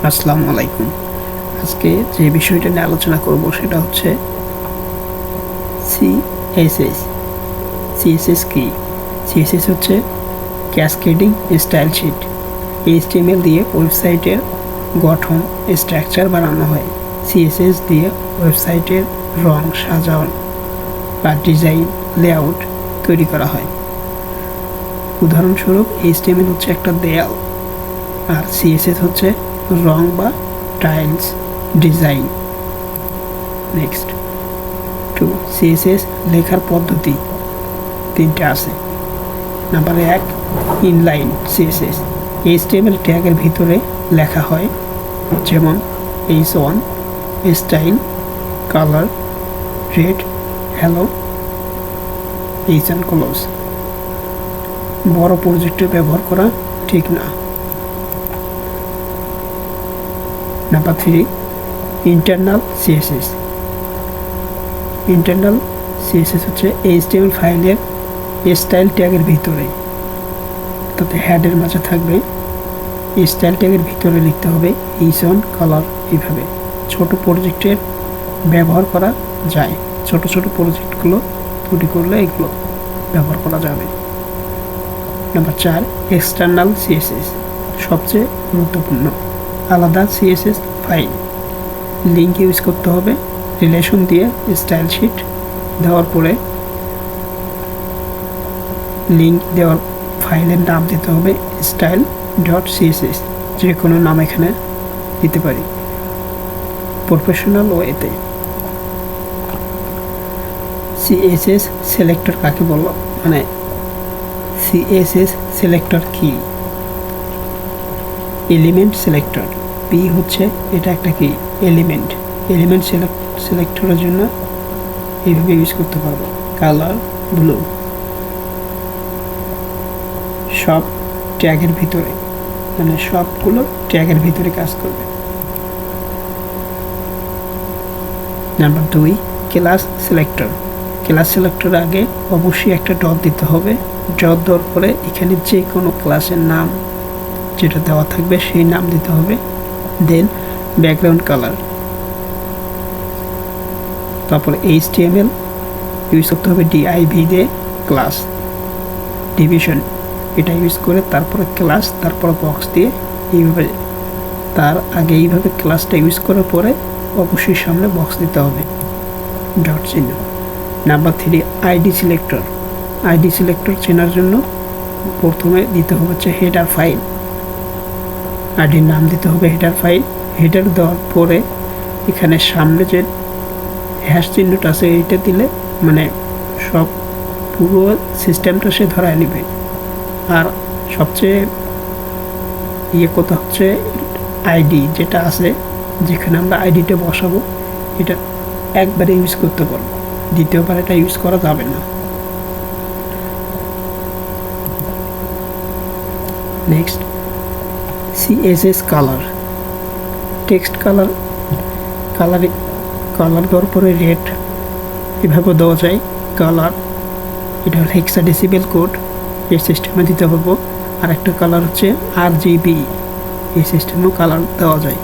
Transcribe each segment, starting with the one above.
আসসালামু আলাইকুম। আজকে যে বিষয়টা নিয়ে আলোচনা করব সেটা হচ্ছে সিএসএস। সিএসএস কি? সিএসএস হচ্ছে ক্যাসকেডিং স্টাইল শিট। এইচটিএমএল দিয়ে ওয়েবসাইটের গঠন স্ট্রাকচার বানানো হয়। সিএসএস দিয়ে ওয়েবসাইটের রং সাজানো বা ডিজাইন লেআউট তৈরি করা হয়। উদাহরণস্বরূপ এইচটিএমএল হচ্ছে একটা দেয়াল, আর সিএসএস হচ্ছে রং বা টাইলস ডিজাইন। নেক্সট 2, সিএসএস লেখার পদ্ধতি তিনটে আছে। Number 1, inline CSS. এইচটিএমএল ট্যাগের ভিতরে লেখা হয়, যেমন h1 style, colour, red, hello, h1 close. বড় প্রজেক্টে ব্যবহার করা ঠিক না। Number 3, internal CSS. Internal CSS হচ্ছে এইচটিএমএল ফাইলের স্টাইল ট্যাগের ভিতরে, তাতে হেডের মাঝে থাকবে। স্টাইল ট্যাগের ভিতরে লিখতে হবে h1 কালার। এইভাবে ছোট প্রজেক্টের ব্যবহার করা যায়। ছোট ছোট প্রজেক্টগুলো তৈরি করলে এগুলো ব্যবহার করা যাবে। Number 4, external CSS. সবচেয়ে গুরুত্বপূর্ণ, আলাদা সিএসএস ফাইল। লিঙ্ক ইউজ করতে হবে। রিলেশন দিয়ে স্টাইল শিট দেওয়ার পরে লিঙ্ক দেওয়ার ফাইলের নাম দিতে হবে স্টাইল ডট সিএসএস। যে কোনো নাম এখানে দিতে পারি প্রফেশনাল ওয়েতে। সিএসএস সিলেক্টর কাকে বলল, মানে সিএসএস সিলেক্টর কি? Element selector. পি হচ্ছে এটা একটা কি এলিমেন্ট। এলিমেন্ট সিলেক্টরের জন্য এইভাবে ইউজ করতে পারবো। Colour blue. সব ট্যাগের ভিতরে, মানে সবগুলো ট্যাগের ভিতরে কাজ করবে। Number 2, class selector. Class selector আগে অবশ্যই একটা ডট দিতে হবে। ডট দেওয়ার পরে এখানে যে কোনো ক্লাসের নাম যেটা দেওয়া থাকবে সেই নাম দিতে হবে। দেন ব্যাকগ্রাউন্ড কালার। তারপর এইচটিএমএল ইউজ করতে হবে div দিয়ে ক্লাস ডিভিশন, এটা ইউজ করে তারপরে ক্লাস, তারপর বক্স দিয়ে এইভাবে। তার আগে এইভাবে ক্লাসটা ইউজ করার পরে অবশ্যই সামনে বক্স দিতে হবে, ডট চিহ্ন। Number 3, ID selector. ID selector চেনার জন্য প্রথমে দিতে হবে হচ্ছে হেডার ফাইল। আইডির নাম দিতে হবে হেডার ফাইল। হেডার দেওয়ার পরে এখানে সামনে যে হ্যাশ চিহ্নটা আছে এইটা দিলে মানে সব পুরো সিস্টেমটা সে ধরায় নেবে। আর সবচেয়ে কথা হচ্ছে আইডি যেটা আছে, যেখানে আমরা আইডিটা বসাবো, এটা একবারে ইউজ করতে পারবো, দ্বিতীয়বার এটা ইউজ করা যাবে না। Next, CSS colour. Text colour. Colour দেওয়ার পরে রেড এভাবে দেওয়া যায়। কালার এটা হেক্সাডেসিমেল কোড, এই সিস্টেমে দিতে পারবো। আর একটা কালার হচ্ছে RGB, এই সিস্টেমেও কালার দেওয়া যায়।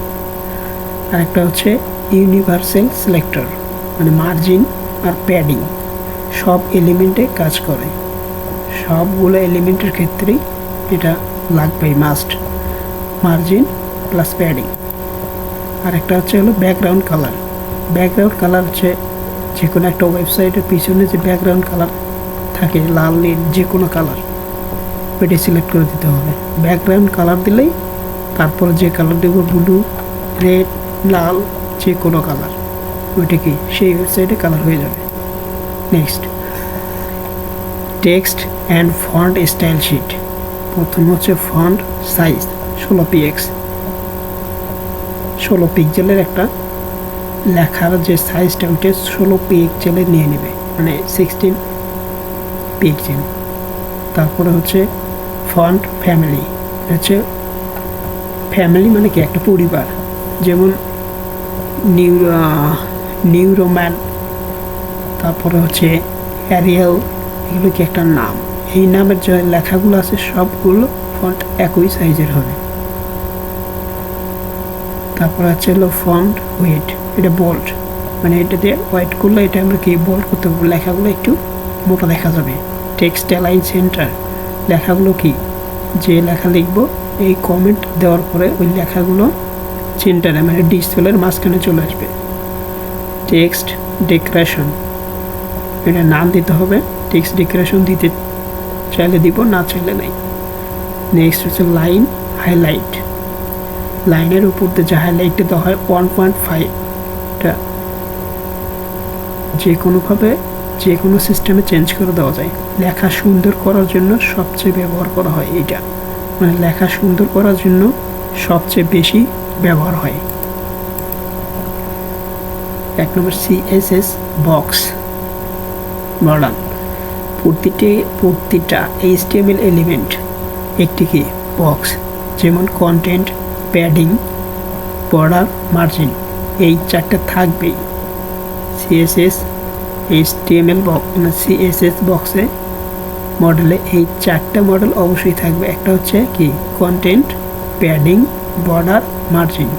আর একটা হচ্ছে ইউনিভার্সাল সিলেক্টর, মানে মার্জিন আর প্যাডিং সব এলিমেন্টে কাজ করে। সবগুলো এলিমেন্টের ক্ষেত্রেই এটা লাগবে, মাস্ট। Margin plus padding. আর একটা হচ্ছে হলো ব্যাকগ্রাউন্ড কালার। ব্যাকগ্রাউন্ড কালার হচ্ছে যে কোনো একটা ওয়েবসাইটের পিছনে যে ব্যাকগ্রাউন্ড কালার থাকে, লাল নীল যে কোনো কালার, ওইটা সিলেক্ট করে দিতে হবে। ব্যাকগ্রাউন্ড কালার দিলেই তারপর যে কালার দেবো, ব্লু, রেড, লাল, যে কোনো কালার, ওইটা কি সেই ওয়েবসাইটে কালার হয়ে যাবে। Next, text and font style sheet. প্রথম হচ্ছে ফন্ট সাইজ 16px। 16 পিক্সেলের একটা লেখার যে সাইজটা ওইটা 16 পিক্সেলে নিয়ে নেবে, মানে 16 পিক্সেল। তারপরে হচ্ছে ফন্ট ফ্যামিলি। হচ্ছে ফ্যামিলি মানে কি একটা পরিবার, যেমন নিউরোম্যান, তারপরে হচ্ছে অ্যারিয়েল, এগুলো কি একটা নাম। এই নামের যে লেখাগুলো আছে সবগুলো ফন্ট একই সাইজের হবে। তারপর আছে হলো ফন্ট ওয়েট, এটা বোল্ড, মানে এটা দিয়ে হোয়াইট করলে এটা আমরা কি বোল্ড করতে পারবো, লেখাগুলো একটু মোটা দেখা যাবে। টেক্সট অ্যালাইন সেন্টার, লেখাগুলো কি যে লেখা লিখবো এই কমেন্ট দেওয়ার পরে ওই লেখাগুলো সেন্টারে মানে ডিসপ্লের মাঝখানে চলে আসবে। টেক্সট ডেকোরেশন, এটা নাম দিতে হবে, টেক্সট ডেকোরেশন দিতে চাইলে দিব, না চাইলে নাই। নেক্সট হচ্ছে লাইন হাইলাইট, লাইনের উপর দিয়ে যে হাইলাইটটা দেওয়া হয় 1.5টা যে কোনোভাবে যে কোনো সিস্টেমে চেঞ্জ করে দেওয়া যায়। লেখা সুন্দর করার জন্য সবচেয়ে ব্যবহার করা হয় এটা, মানে লেখা সুন্দর করার জন্য সবচেয়ে বেশি ব্যবহার হয়। 1 নম্বর CSS বক্স মডার্ন, প্রতিটা HTML এলিমেন্ট একটি কি বক্স, যেমন কন্টেন্ট, প্যাডিং, বর্ডার, মার্জিন, এই 4টা থাকবেই। CSS HTML বক্স মানে CSS বক্সে মডেলে এই 4টা মডেল অবশ্যই থাকবে। একটা হচ্ছে কি content, padding, border, margin.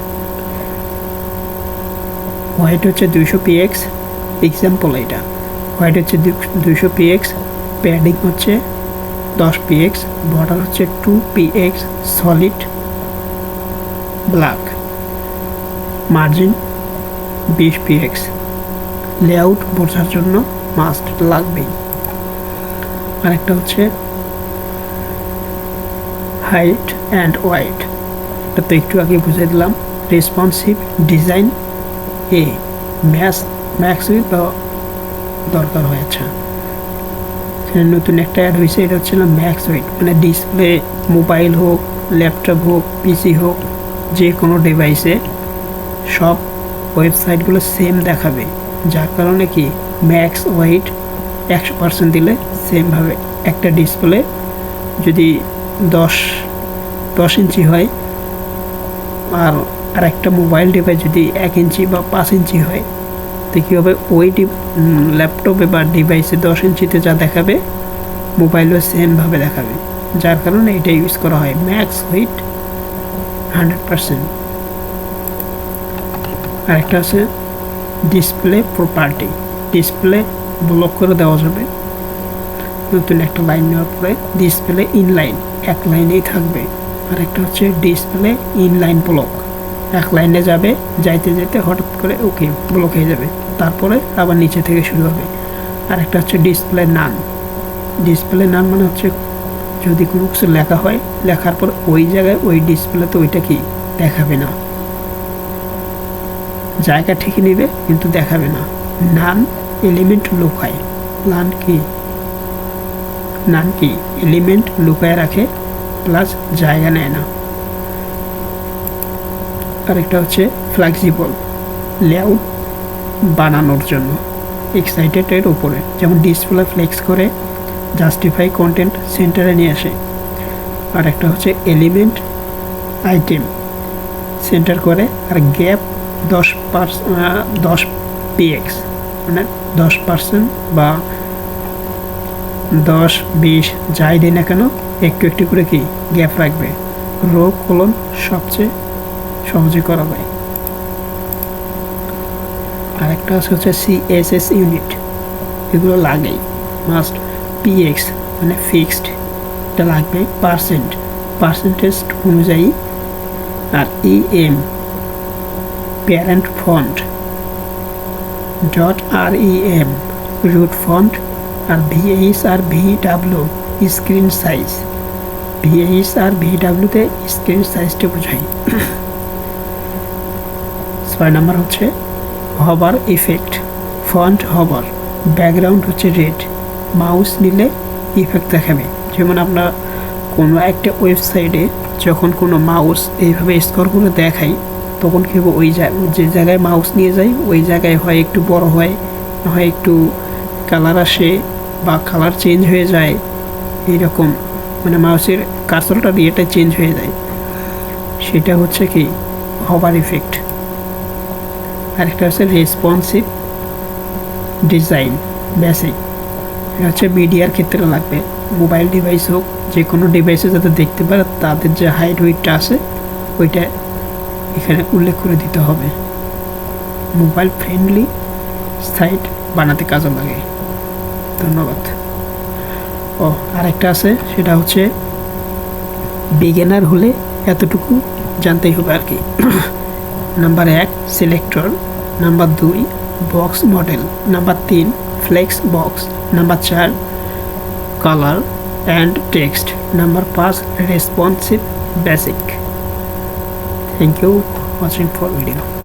White হচ্ছে 200 px, এক্সাম্পল এটা হোয়াইট হচ্ছে 200 px, প্যাডিং হচ্ছে 10 px, বর্ডার হচ্ছে 2 px solid black, margin 20 px। Layout বোঝার জন্য মাস্ট লাগবেই। আরেকটা হচ্ছে হাইট অ্যান্ড ওয়াইড, এটা তো একটু আগে বুঝিয়ে দিলাম। রেসপন্সিভ ডিজাইন ম্যাক্স উইথ দরকার হয়েছে, নতুন একটা অ্যাড হয়েছে, এটা হচ্ছে ম্যাক্স উইথ, মানে ডিসপ্লে মোবাইল হোক, ল্যাপটপ হোক, পিসি হোক, যে কোনো ডিভাইসে সব ওয়েবসাইটগুলো সেম দেখাবে, যার কারণে কি ম্যাক্স ওয়াইড 100% দিলে সেমভাবে একটা ডিসপ্লে যদি 10 ইঞ্চি হয় আর একটা মোবাইল ডিভাইস যদি 1 ইঞ্চি বা 5 ইঞ্চি হয়, তো কী হবে ওই ল্যাপটপে বা ডিভাইসে 10 ইঞ্চিতে যা দেখাবে মোবাইলও সেমভাবে দেখাবে, যার কারণে এটা ইউজ করা হয় ম্যাক্স উইথ 100%। আরেকটা আছে ডিসপ্লে প্রপার্টি, ডিসপ্লে ব্লক করে দেওয়া যাবে। নতুন একটা লাইন নেওয়ার পরে ডিসপ্লে ইনলাইন, এক লাইনেই থাকবে। আরেকটা হচ্ছে ডিসপ্লে ইনলাইন ব্লক, এক লাইনে যাবে, যাইতে যেতে হঠাৎ করে ওকে ব্লক হয়ে যাবে, তারপরে আবার নিচে থেকে শুরু হবে। আরেকটা হচ্ছে ডিসপ্লে নান, ডিসপ্লে নান মানে হচ্ছে যদি কোনো কিছু লেখা হয়, লেখার পর ওই জায়গায় ওই ডিসপ্লেতে ওইটা কি দেখাবে না, জায়গা ঠিকই নেবে কিন্তু দেখাবে না। নান এলিমেন্ট লুকায়, নান কি এলিমেন্ট লুকায় রাখে প্লাস জায়গা নেয় না। আরেকটা হচ্ছে ফ্লেক্সিবল, লেআউট বানানোর জন্য এক্সাইটেডের উপরে, যেমন ডিসপ্লে ফ্লেক্স করে জাস্টিফাই কন্টেন্ট সেন্টারে নিয়ে আসে। আর একটা হচ্ছে এলিমেন্ট আইটেম সেন্টার করে, আর গ্যাপ 10 px মানে 10% বা 10-20 যাই দিই না কেন একটু একটু করে কি গ্যাপ রাখবে। রো কলন সবচেয়ে সহজে করা যায়। আরেকটা হচ্ছে CSS ইউনিট, এগুলো লাগেই মাস্ট। px মানে ফিক্সড, এটা লাগবে। পার্সেন্টেজ অনুযায়ী। আর em parent font, .rem root font, আর VH আর VW স্ক্রিন সাইজ। VH আর VWতে স্ক্রিন সাইজটা বোঝাই। 6 নম্বর হচ্ছে hover effect, font hover, background হচ্ছে রেড, মাউস নিলে ইফেক্ট দেখাবে। যেমন আমরা কোনো একটা ওয়েবসাইটে যখন কোনো মাউস এইভাবে স্ক্রল করে দেখাই, তখন কী হবে ওই যে জায়গায় মাউস নিয়ে যাই ওই জায়গায় হয় একটু বড় হয়, হয় একটু কালার আসে বা কালার চেঞ্জ হয়ে যায়, এইরকম মানে মাউসের কার্সরটা দিয়েটা চেঞ্জ হয়ে যায়, সেটা হচ্ছে কি হবার ইফেক্ট। আরেকটা হচ্ছে রেসপন্সিভ ডিজাইন বেসিক, এটা হচ্ছে মিডিয়ার ক্ষেত্রে লাগবে। মোবাইল ডিভাইস হোক, যে কোনো ডিভাইসে যাতে দেখতে পারে তাদের যে হাইট উইডটা আছে ওইটা এখানে উল্লেখ করে দিতে হবে। মোবাইল ফ্রেন্ডলি সাইট বানাতে কাজে লাগে। ধন্যবাদ। আরেকটা আছে, সেটা হচ্ছে বিগিনার হলে এতটুকু জানতেই হবে আর কি। Number 1 selector, number 2 box model, number 3 flex box, number 4 colour and text, number 5 responsive basic. Thank you watching for video.